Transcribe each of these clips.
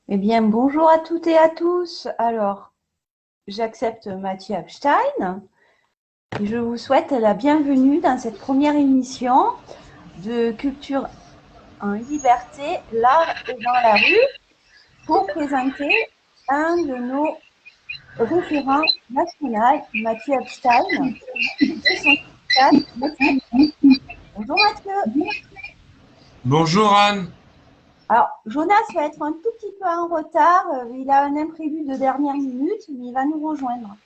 Eh bien, bonjour à toutes et à tous. Alors, j'accepte Mathieu Epstein et je vous souhaite la bienvenue dans cette première émission de Culture en liberté, l'art est dans la rue pour présenter un de nos référents nationaux, Mathieu Epstein, et son spectacle Médecine. Bonjour Mathieu. Bonjour Anne. Alors, Jonas va être un tout petit peu en retard. Il a un imprévu de dernière minute, mais il va nous rejoindre.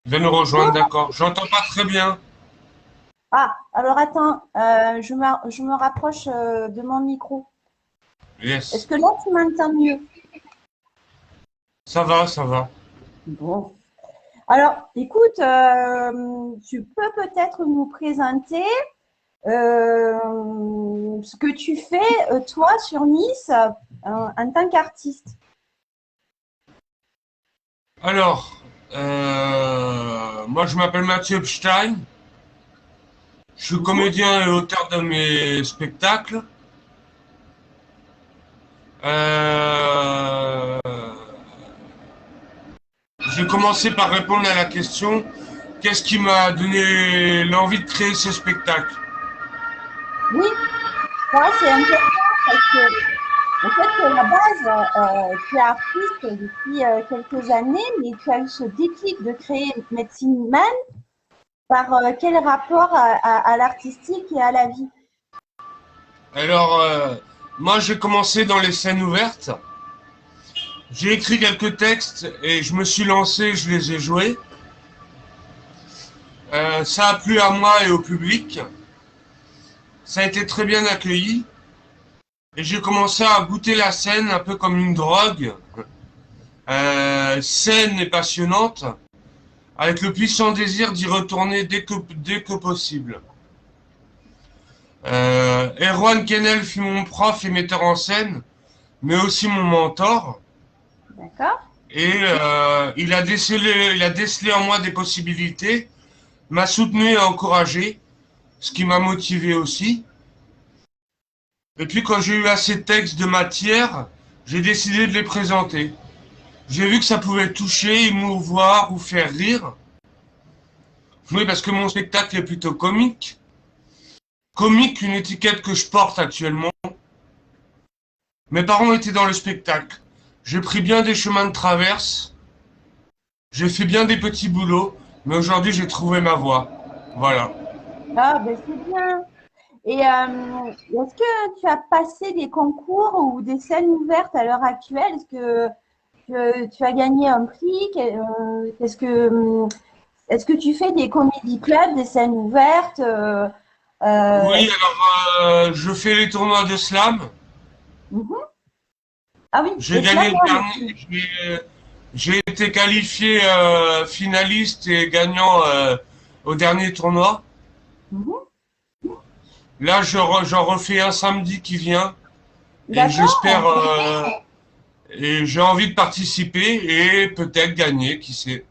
Viens nous rejoindre, d'accord. J'entends pas très bien. Ah, alors attends, je me rapproche de mon micro. Est-ce Yes. que là, tu m'entends mieux? Ça va, ça va. Bon. Alors, écoute, tu peux peut-être nous présenter ce que tu fais, toi, sur Nice, en tant qu'artiste. Alors, moi je m'appelle Mathieu Epstein. Je suis Mhm. comédien et auteur de mes spectacles. Euh, j'ai commencé par répondre à la question, qu'est-ce qui m'a donné l'envie de créer ce spectacle? Oui, ça, c'est important parce que, en fait, à la base, tu es artiste depuis quelques années, mais tu as eu ce déclic de créer Médecine Man. Par quel rapport à l'artistique et à la vie? Alors, moi j'ai commencé dans les scènes ouvertes. J'ai écrit quelques textes et je me suis lancé, je les ai joués. Ça a plu à moi et au public. Ça a été très bien accueilli. Et j'ai commencé à goûter la scène un peu comme une drogue, saine et passionnante, avec le puissant désir d'y retourner dès que possible. Erwan Kennel fut mon prof et metteur en scène, mais aussi mon mentor. D'accord? Et il a décelé en moi des possibilités, m'a soutenu et encouragé, ce qui m'a motivé aussi. Et puis quand j'ai eu assez de textes de matière, j'ai décidé de les présenter. J'ai vu que ça pouvait toucher, émouvoir ou faire rire. Oui, parce que mon spectacle est plutôt comique. Comique, une étiquette que je porte actuellement. Mes parents étaient dans le spectacle. J'ai pris bien des chemins de traverse. J'ai fait bien des petits boulots. Mais aujourd'hui, j'ai trouvé ma voie. Voilà. Ah, ben c'est bien. Et est-ce que tu as passé des concours ou des scènes ouvertes à l'heure actuelle? Est-ce que tu as gagné un prix? Est-ce que tu fais des comédie clubs, des scènes ouvertes? Oui, Est-ce que- alors je fais les tournois de slam. Mhm. Ah oui, J'ai le slam gagné le one dernier. aussi. J'ai été qualifié finaliste et gagnant au dernier tournoi. Mhm. Là, j'en refais un samedi qui vient et j'espère D'accord. et j'ai envie de participer et peut-être gagner, qui sait.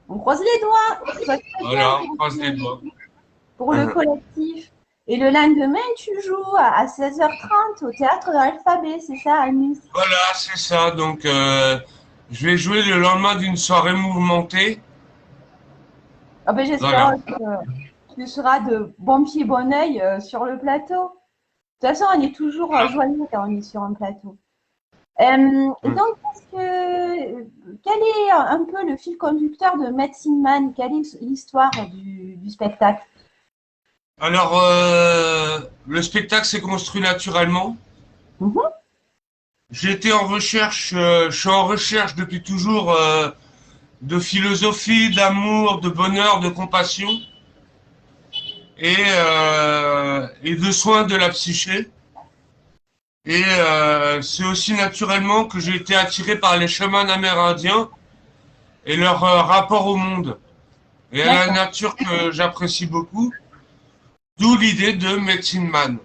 On croise les doigts. Ça serait bien Voilà, on croise les doigts. pour le collectif. Et le lendemain, tu joues à 16h30 au théâtre de l'Alphabet, c'est ça, à Nice? Voilà, c'est ça. Donc, je vais jouer le lendemain d'une soirée mouvementée. Ah ben, j'espère Voilà. que tu seras de bon pied, bon oeil sur le plateau. De toute façon, on est toujours joyeux quand on est sur un plateau. Et Mm. donc, quel est un peu le fil conducteur de Medicine Man? Quelle est l'histoire du spectacle? Alors, le spectacle s'est construit naturellement. Mhm. J'ai été en recherche, je suis en recherche depuis toujours de philosophie, d'amour, de bonheur, de compassion et de soins de la psyché. Et c'est aussi naturellement que j'ai été attiré par les chamans amérindiens et leur rapport au monde et à la D'accord. nature que j'apprécie beaucoup, d'où l'idée de Medicine Man.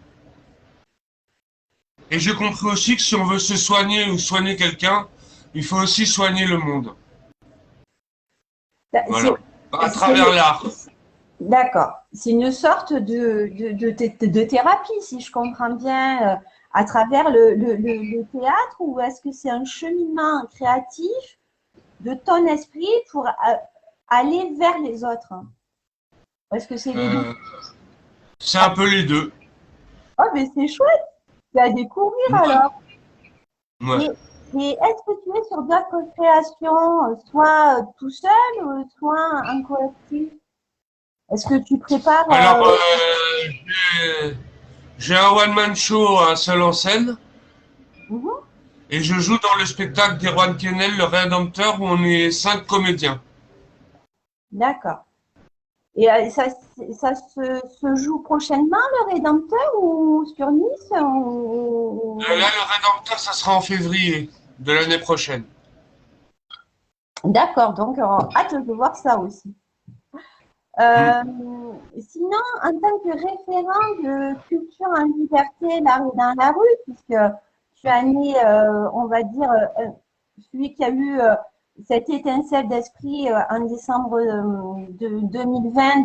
Et j'ai compris aussi que si on veut se soigner ou soigner quelqu'un, il faut aussi soigner le monde. Bah, Voilà. À travers c'est- l'art. D'accord. C'est une sorte de thérapie, si je comprends bien, à travers le théâtre, ou est-ce que c'est un cheminement créatif de ton esprit pour aller vers les autres? Est-ce que c'est les deux? C'est un peu les deux. Oh, mais c'est chouette, c'est à découvrir alors. Ouais. Et, et est-ce que tu es sur d'autres créations, soit tout seul, ou soit en collectif? Est-ce que tu prépares Alors, j'ai un one-man show, un seul en scène, mhm, et je joue dans le spectacle d'Erwan Kennel, Le Rédempteur, où on est 5 comédiens. d'accord. Et ça se joue prochainement, le Rédempteur, ou sur Nice Là, Le Rédempteur, ça sera en février de l'année prochaine. D'accord, donc hâte de voir ça aussi. Hmm. Euh, Sinon, en tant que référent de culture en liberté, la rue dans la rue, puisque tu as né, on va dire, celui qui a eu cette étincelle d'esprit en décembre de 2020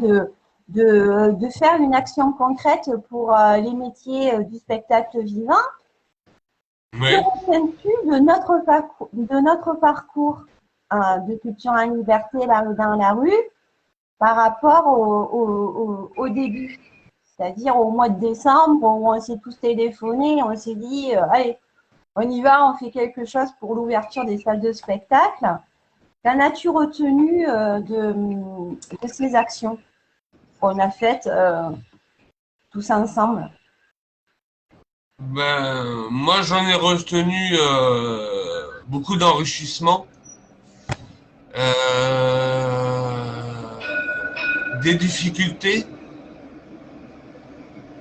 de faire une action concrète pour les métiers du spectacle vivant. Que Oui. retiens-tu de notre parcours de culture en liberté, la rue dans la rue, par rapport au début, c'est-à-dire au mois de décembre où on s'est tous téléphonés, on s'est dit, allez, on y va, on fait quelque chose pour l'ouverture des salles de spectacle. Qu'en as-tu retenu de ces actions qu'on a faites tous ensemble? Ben, moi, j'en ai retenu beaucoup d'enrichissement, des difficultés,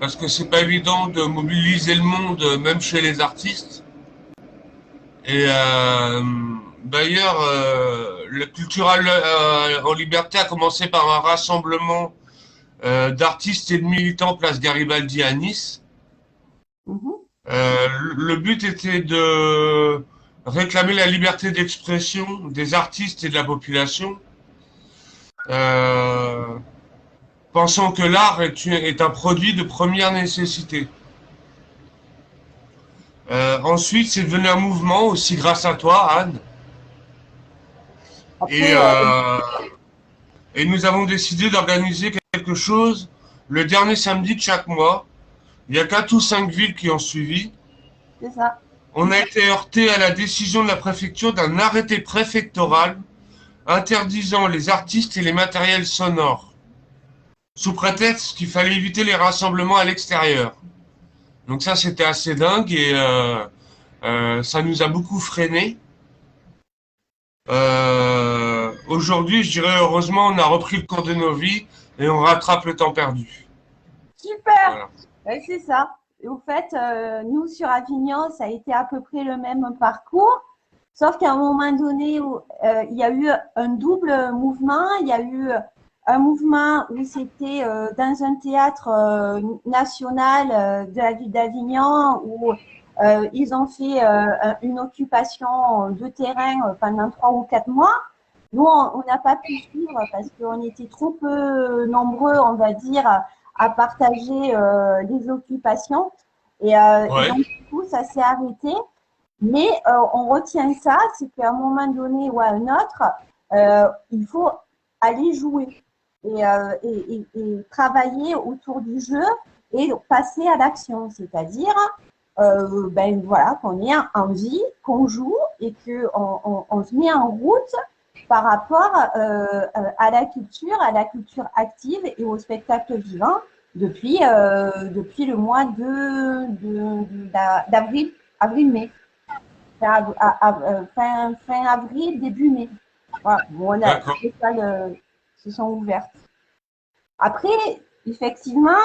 parce que c'est pas évident de mobiliser le monde, même chez les artistes. Et d'ailleurs, le cultural en liberté a commencé par un rassemblement d'artistes et de militants place Garibaldi à Nice. Mhm. Le but était de réclamer la liberté d'expression des artistes et de la population, euh, pensant que l'art est un produit de première nécessité. Ensuite, c'est devenu un mouvement, aussi grâce à toi, Anne. Et, Après, euh, et nous avons décidé d'organiser quelque chose le dernier samedi de chaque mois. Il y a 4 ou 5 villes qui ont suivi. c'est ça. On a été heurté à la décision de la préfecture d'un arrêté préfectoral interdisant les artistes et les matériels sonores, sous prétexte qu'il fallait éviter les rassemblements à l'extérieur. Donc ça, c'était assez dingue et ça nous a beaucoup freiné. Aujourd'hui, je dirais heureusement, on a repris le cours de nos vies et on rattrape le temps perdu. Super! Voilà. Ouais, c'est ça. Et au fait, nous, sur Avignon, ça a été à peu près le même parcours, sauf qu'à un moment donné, il y a eu un double mouvement. Il y a eu un mouvement où c'était dans un théâtre national de la ville d'Avignon, où ils ont fait une occupation de terrain pendant 3 ou 4 mois. Nous, on n'a pas pu suivre parce qu'on était trop peu nombreux, on va dire, à partager les occupations. Et Ouais. donc, du coup, ça s'est arrêté. Mais on retient ça, c'est qu'à un moment donné ou à un autre, il faut aller jouer et travailler autour du jeu et passer à l'action. C'est-à-dire, ben voilà, qu'on ait envie, qu'on joue et qu'on se met en route par rapport à la culture active et au spectacle vivant depuis le mois d'avril, avril-mai, fin avril, début mai. Voilà. Bon, D'accord. les salles se sont ouvertes. Après, effectivement,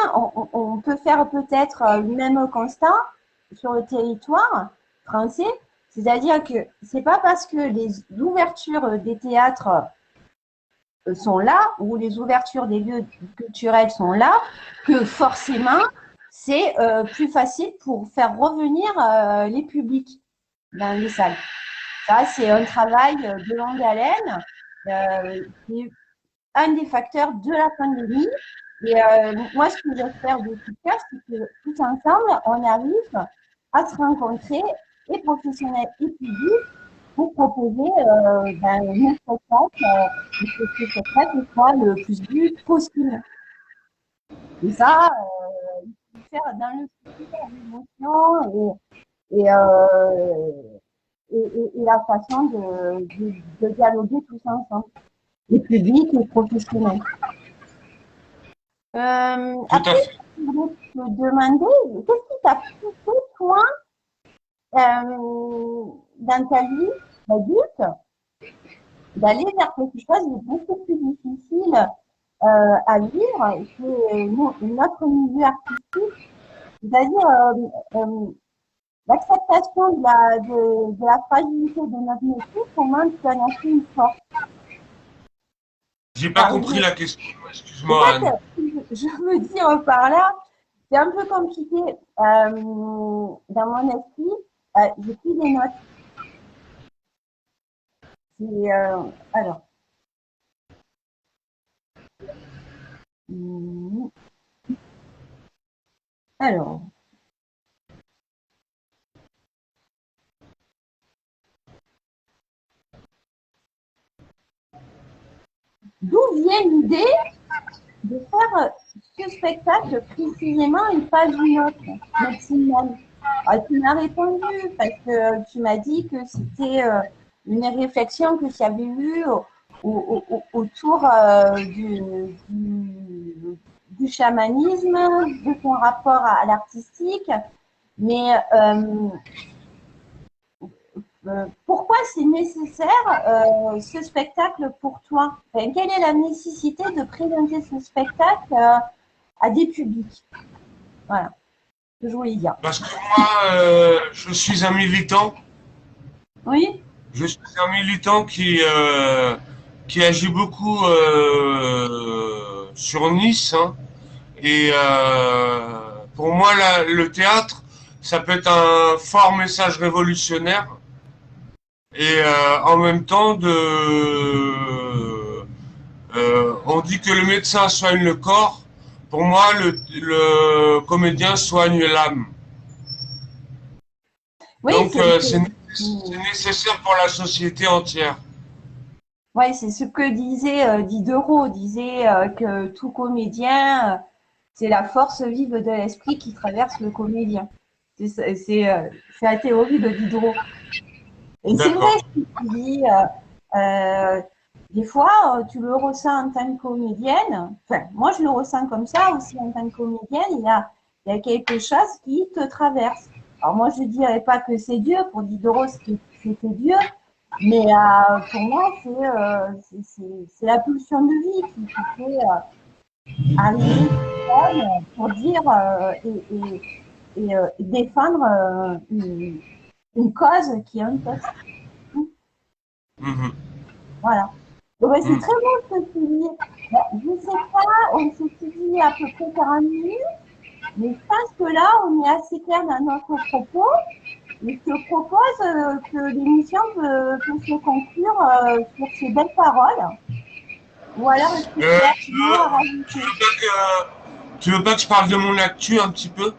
on peut faire peut-être le même constat sur le territoire français, c'est-à-dire que c'est pas parce que les ouvertures des théâtres sont là, ou les ouvertures des lieux culturels sont là, que forcément, c'est plus facile pour faire revenir les publics dans les salles. Ça, c'est un travail de longue haleine, qui est un des facteurs de la pandémie. Et moi, ce que j'espère de tout cœur, c'est que tous ensemble, on arrive à se rencontrer, et professionnels et publics, pour proposer nos spectacles et que ce spectacle soit le plus vu possible. Et ça, il faut le faire dans le soutien, l'émotion et la façon de dialoguer tous ensemble, les publics et les professionnels. Tout à Après, fait. je voulais te demander, qu'est-ce qui t'a poussé, toi, dans ta vie d'adulte, d'aller vers quelque chose de beaucoup plus difficile à vivre, c'est notre milieu artistique, c'est-à-dire l'acceptation de la fragilité de notre métier, comment tu en as fait une force. J'ai pas Par compris exemple, la question. en Excuse-moi, fait, Anne. je veux dire par là, c'est un peu compliqué. Dans mon esprit, j'ai pris des notes. Alors, hum, alors, d'où vient l'idée de faire ce spectacle précisément et pas une autre, Maximum? Tu m'as répondu parce que tu m'as dit que c'était une réflexion que tu avais eue autour du chamanisme, de ton rapport à l'artistique. Mais pourquoi c'est nécessaire ce spectacle pour toi? Enfin, quelle est la nécessité de présenter ce spectacle à des publics? Voilà ce que je voulais dire. Parce que moi, je suis un militant. Oui. Je suis un militant qui agit beaucoup sur Nice. Hein. Et pour moi, le théâtre, ça peut être un fort message révolutionnaire. Et en même temps, on dit que le médecin soigne le corps. Pour moi, le comédien soigne l'âme. Oui, Donc, c'est mmh. nécessaire pour la société entière. Ouais, c'est ce que disait Diderot, disait que tout comédien, c'est la force vive de l'esprit qui traverse le comédien. C'est la théorie de Diderot. Et c'est vrai D'accord. ce que tu dis. Des fois, tu le ressens en tant que comédienne. Enfin, moi, je le ressens comme ça aussi en tant que comédienne. Il y a quelque chose qui te traverse. Alors moi, je ne dirais pas que c'est Dieu. Pour Diderot, c'était Dieu. Mais pour moi, c'est la pulsion de vie qui fait arriver pour dire et défendre une cause qui est un texte. Mhm. Voilà. Donc, c'est Mhm. très bon ce que tu dis. Je ne sais pas, on s'est dit à peu près 40 minutes, mais je pense que là, on est assez clair dans notre propos. Et je te propose que l'émission peut se conclure sur ces belles paroles. Ou alors, est-ce que tu as un mot à Tu rajouter? veux pas tu veux pas que je parle de mon actu un petit peu?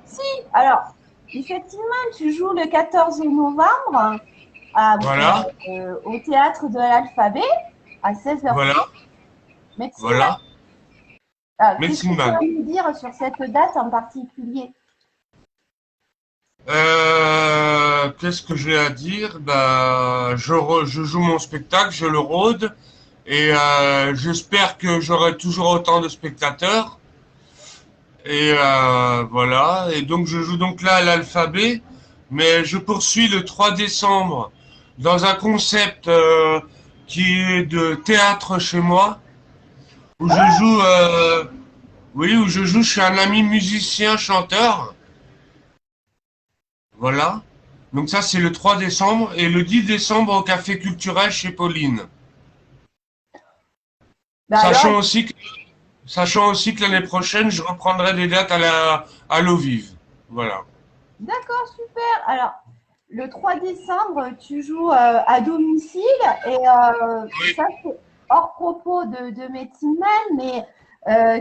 Si, alors, effectivement, tu joues le 14 novembre Voilà, au théâtre de l'Alphabet à 16h30. voilà, Médecine. voilà. Qu'est-ce que Medicine tu Man. as me dire sur cette date en particulier? Qu'est-ce que j'ai à dire? Bah, je joue mon spectacle, je le rôde, et j'espère que j'aurai toujours autant de spectateurs. Et voilà. Et donc je joue donc là à l'alphabet, mais je poursuis le 3 décembre dans un concept qui est de théâtre chez moi, où je joue, oui, où je joue chez un ami musicien chanteur. Voilà. Donc ça c'est le 3 décembre et le 10 décembre au Café Culturel chez Pauline. Ben alors, Sachant aussi que, sachant aussi que l'année prochaine je reprendrai des dates à l'eau vive. Voilà. d'accord, super. Alors, le 3 décembre, tu joues à domicile et Oui. ça, c'est hors propos de Médecine Man, mais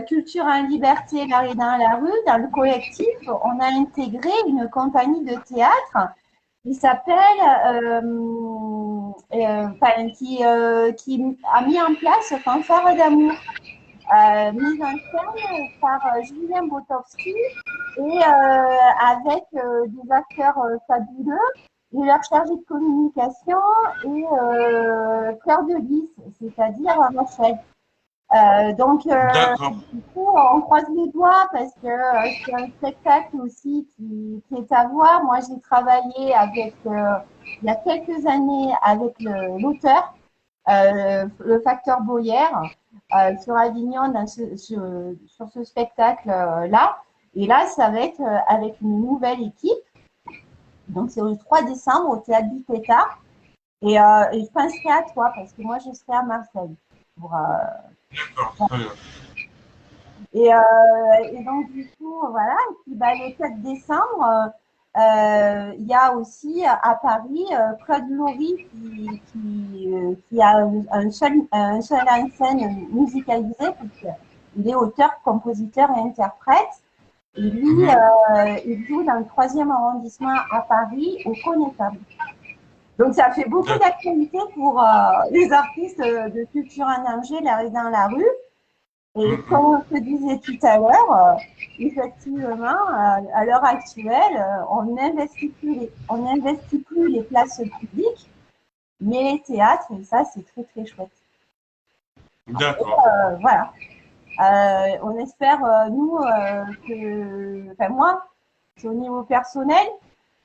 Culture en liberté, l'art est dans la rue, dans le collectif, on a intégré une compagnie de théâtre qui s'appelle, qui a mis en place Fanfare d'amour, mise en scène par Julien Botowski et avec des acteurs fabuleux et leur chargé de communication est Claire de Lys, c'est-à-dire Rachel. D'accord. Du coup, on croise les doigts parce que c'est un spectacle aussi qui est à voir. Moi, j'ai travaillé il y a quelques années avec l'auteur, le facteur Boyer, sur Avignon sur ce spectacle-là. Et là, ça va être avec une nouvelle équipe. Donc, c'est le 3 décembre au Théâtre du Pétard. Et je penserai à toi parce que moi, je serai à Marseille pour, D'accord. Très bien. et donc, du coup, voilà. Et puis, le 4 décembre, il y a aussi à Paris Claude Laury qui a un seul en scène musicalisé, puisqu'il est auteur, compositeur et interprète. Et lui, il joue dans le 3e arrondissement à Paris, au Connétable. Donc, ça fait beaucoup d'actualité pour les artistes de culture en danger, dans la rue. Et comme on te disait tout à l'heure, effectivement, à l'heure actuelle, on n'investit plus les places publiques, mais les théâtres, et ça, c'est très, très chouette. D'accord. Voilà. On espère, nous, enfin moi, c'est au niveau personnel,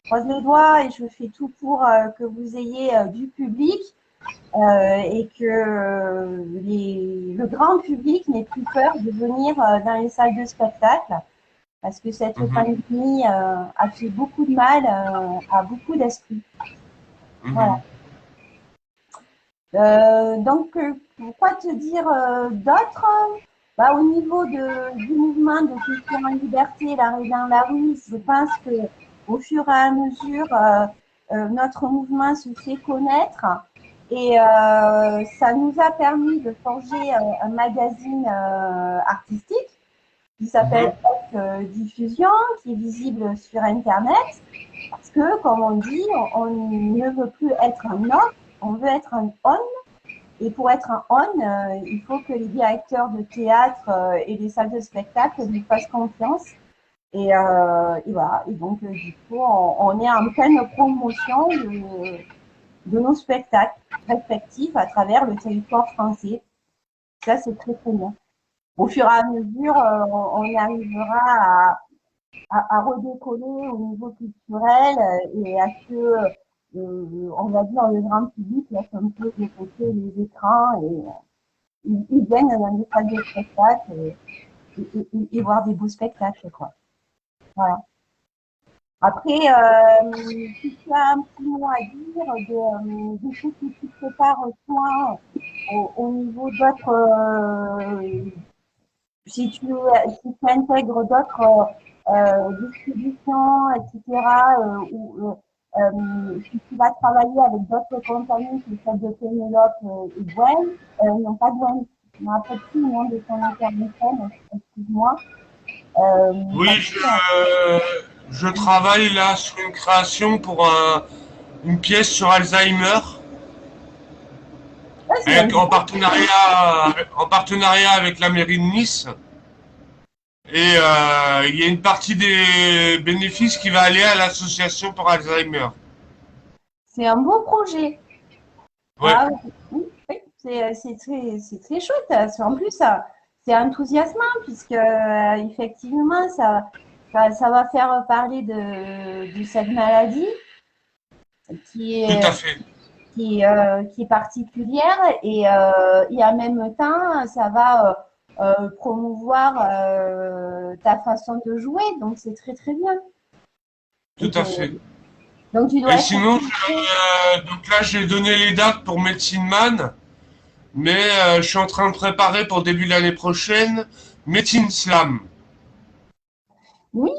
je croise les doigts et je fais tout pour que vous ayez du public et que le grand public n'ait plus peur de venir dans les salles de spectacle parce que cette pandémie a fait beaucoup de mal à beaucoup d'esprits. Voilà. Donc, pourquoi te dire d'autres? Au niveau du mouvement de culture en liberté, l'arrêt dans la rue, je pense que au fur et à mesure, notre mouvement se fait connaître et ça nous a permis de forger un magazine artistique qui s'appelle Diffusion, qui est visible sur Internet, parce que, comme on dit, on ne veut plus être un homme, on veut être un on. Et pour être un on, il faut que les directeurs de théâtre et les salles de spectacle lui fassent confiance. Et voilà. Et donc, du coup, on est en pleine promotion de nos spectacles respectifs à travers le territoire français. Ça, c'est très, très bien. Au fur et à mesure, on arrivera à redécoller au niveau culturel et à ce que, on va dire, le grand public laisse un peu de côté les écrans et ils viennent dans des salles de spectacle et voir des beaux spectacles, quoi. Voilà. Après, si tu as un petit mot à dire de ceux qui te préparent toi au niveau d'autres, si tu intègres d'autres distributions, etc., ou si tu vas travailler avec d'autres compagnies que celle de Pénélope et Gwen, non pas Gwen, je me rappelle plus le nom de son intermittent, excuse-moi. Oui, je travaille là sur une création pour une pièce sur Alzheimer. En partenariat avec la mairie de Nice. Et il y a une partie des bénéfices qui va aller à l'association pour Alzheimer. C'est un beau projet. Ouais. Ah, oui, oui, c'est très chouette. En plus, c'est enthousiasmant puisque effectivement, ça va faire parler de cette maladie qui Tout est, à fait. qui est particulière et en même temps, ça va promouvoir ta façon de jouer. Donc, c'est très, très bien. Tout à fait. Donc, tu dois Et être. sinon, donc là, j'ai donné les dates pour Medicine Man, mais je suis en train de préparer pour début de l'année prochaine Médecine Slam. Oui,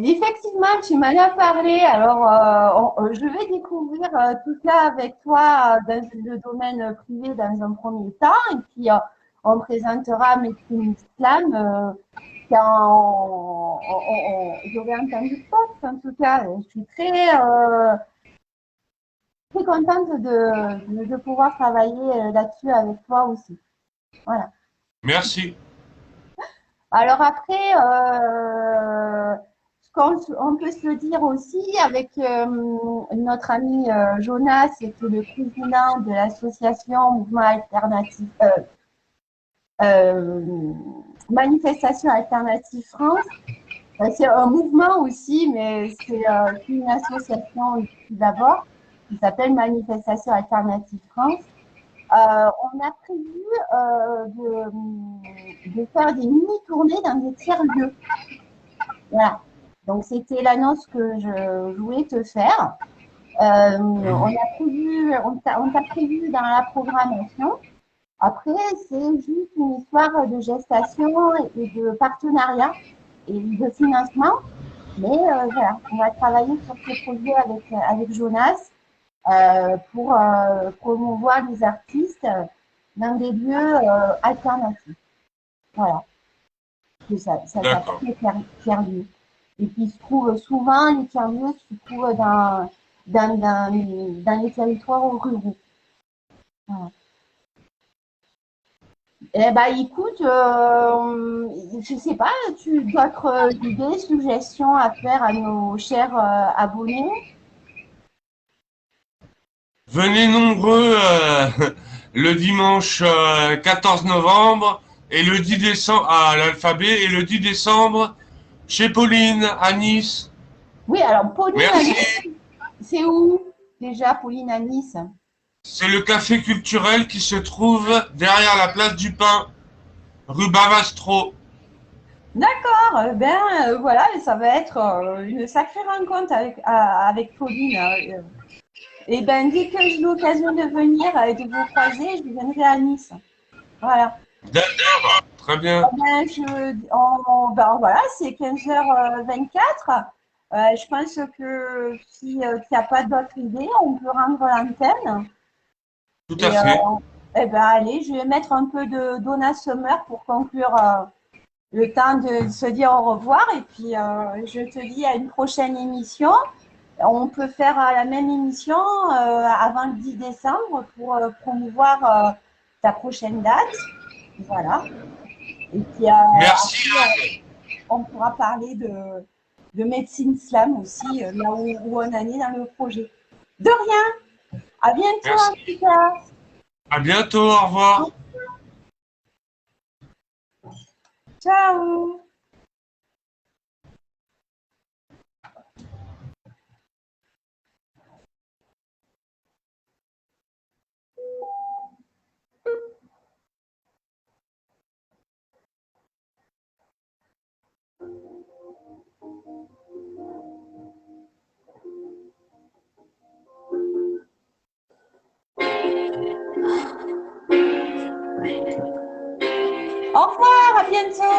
effectivement, tu m'en as parlé. Alors, je vais découvrir tout ça avec toi dans le domaine privé dans un premier temps. Et puis, on présentera Médecine Islam quand j'aurai entendu le poste. En tout cas, je suis très contente de pouvoir travailler là-dessus avec toi aussi. Voilà. Merci. Alors après, on peut se le dire aussi avec notre ami Jonas, qui est le président de l'association Mouvement Alternatif, euh, Manifestation Alternative France. C'est un mouvement aussi, mais c'est une association d'abord qui s'appelle Manifestation Alternative France. On a prévu de faire des mini-tournées dans des tiers-lieux. Voilà. Donc, c'était l'annonce que je voulais te faire. On t'a prévu dans la programmation. Après, c'est juste une histoire de gestation et de partenariat et de financement. Mais voilà, on va travailler sur ce projet avec Jonas pour promouvoir les artistes dans des lieux alternatifs. Voilà. Ça s'appelle les tiers-lieux. Et puis, se trouve souvent, les tiers-lieux se trouvent dans les territoires ruraux. Voilà. Eh ben, écoute, je sais pas, tu d'autres idées, suggestions à faire à nos chers abonnés? Venez nombreux le dimanche 14 novembre et le 10 décembre à l'Alphabet et le 10 décembre chez Pauline à Nice. Oui, alors Pauline à Merci. Nice, c'est où déjà Pauline à Nice? C'est le café culturel qui se trouve derrière la place du Pain, rue Bavastro. D'accord, voilà, ça va être une sacrée rencontre avec Pauline. Et ben dès que j'ai l'occasion de venir et de vous croiser, je viendrai à Nice. Voilà. D'accord, très bien. Voilà, c'est 15h24. Je pense que si tu n'as pas d'autres idées, on peut rendre l'antenne. Tout à Et fait. allez, je vais mettre un peu de Donna Summer pour conclure le temps de se dire au revoir. Et puis, je te dis à une prochaine émission. On peut faire la même émission avant le 10 décembre pour promouvoir ta prochaine date. Voilà. Et puis, Merci. après, on pourra parler de médecine slam aussi, là où on en est dans le projet. De rien. À bientôt, en Merci. tout cas. À bientôt. Au revoir. Ciao. Au revoir, à bientôt.